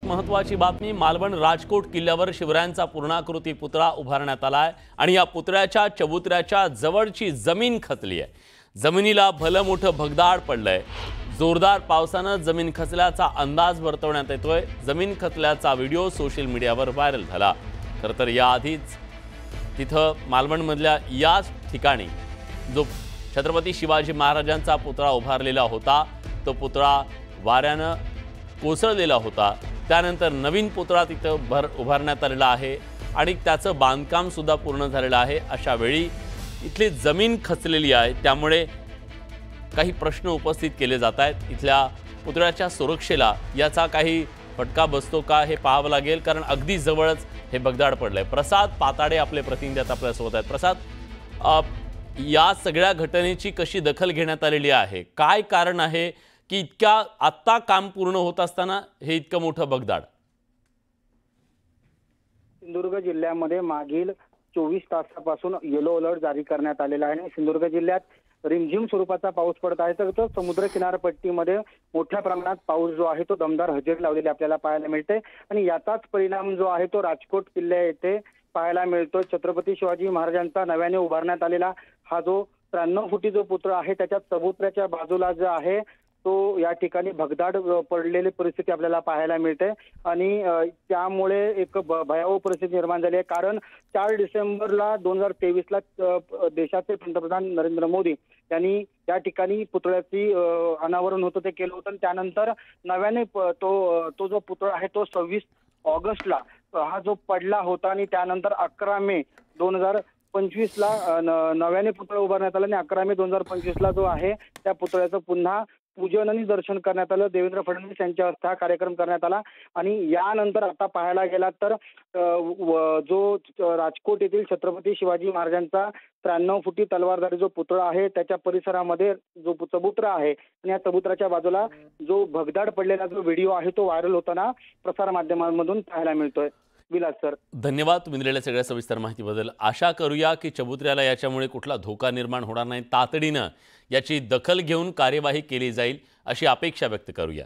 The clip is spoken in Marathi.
महत्त्वाची बातमी, मालवण राजकोट किल्ल्यावर शिवरायांचा पूर्णाकृती पुतळा उभारण्यात आलाय आणि या पुतळ्याच्या चबुतऱ्याच्या जवळची जमीन खचली आहे। जमिनीला भलं मोठं भगदाड पडलंय। जोरदार पावसानं जमीन खचल्याचा अंदाज वर्तवण्यात येतोय। जमीन खचल्याचा व्हिडिओ सोशल मीडियावर व्हायरल झाला। तर याआधीच तिथं मालवणमधल्या याच ठिकाणी जो छत्रपती शिवाजी महाराजांचा पुतळा उभारलेला होता, तो पुतळा वाऱ्यानं कोसळलेला होता। त्यानंतर नवीन पुतळा तिथं उभारण्यात आलेला आहे आणि त्याचं बांधकाम सुद्धा पूर्ण झालेलं आहे। अशा वेळी इथली जमीन खचलेली आहे, त्यामुळे काही प्रश्न उपस्थित केले जात आहेत। इथल्या पुतळ्याच्या सुरक्षेला याचा काही फटका बसतो का हे पाहावं लागेल, कारण अगदी जवळच हे भगदाड पडलंय। प्रसाद पाताडे आपले प्रतिनिधी आता आपल्यासोबत आहेत। प्रसाद, या सगळ्या घटनेची कशी दखल घेण्यात आलेली आहे? काय कारण आहे की इतक्या आत्ता काम पूर्ण होत असताना हे इतकं मोठं भगदाड? सिंधुदुर्ग जिल्ह्यामध्ये मागील 24 तासापासून येलो अलर्ट जारी करण्यात आलेला आहे आणि सिंधुदुर्ग जिल्ह्यात रिमझिम स्वरूपाचा पाऊस पडत आहे। तर तो समुद्र किनारपट्टीमध्ये मोठ्या प्रमाणात पाऊस जो आहे तो दमदार हजेरी लावलेली आपल्याला पाहायला मिळते आणि याचाच परिणाम जो आहे तो राजकोट किल्ला येथे पाहायला मिळतो। छत्रपती शिवाजी महाराजांचा नव्याने उभारण्यात आलेला हा जो 93 फुटी जो पुतळा आहे त्याच्या चबुतऱ्याच्या बाजूला जो आहे तो या ठिकाणी भगदाड पडलेली परिस्थिती आपल्याला पाहायला मिळते आणि त्यामुळे एक भयावह परिस्थिती निर्माण झाली आहे। कारण 4 डिसेंबरला 2023ला देशाचे पंतप्रधान नरेंद्र मोदी यांनी या ठिकाणी पुतळ्याची अनावरण होतं ते केलं होतं। त्यानंतर नव्याने तो जो पुतळा आहे तो 26 ऑगस्टला हा जो पडला होता आणि त्यानंतर 11 मे 2025ला नव्याने पुतळा उभारण्यात आला आणि 11 मे 2025ला जो आहे त्या पुतळ्याचं पुन्हा पूजन आणि दर्शन करण्यात आलं। देवेंद्र फडणवीस यांच्या हस्ते हा कार्यक्रम करण्यात आला आणि यानंतर आता पाहायला गेला तर जो राजकोट येथील छत्रपती शिवाजी महाराजांचा 93 फुटी तलवारधारी जो पुतळा आहे त्याच्या परिसरामध्ये जो चबुतरा आहे आणि या चबुतराच्या बाजूला जो भगदाड पडलेला जो व्हिडिओ आहे तो व्हायरल होताना प्रसार माध्यमांमधून पाहायला मिळतोय। विलास सर, धन्यवाद तुम्ही दिलेल्या सगळ्या सविस्तर माहितीबद्दल। आशा करूया की चबुतऱ्याला याच्यामुळे कुठला धोका निर्माण होणार नाही, तातडीनं याची दखल घेऊन कार्यवाही केली जाईल अशी अपेक्षा व्यक्त करूया।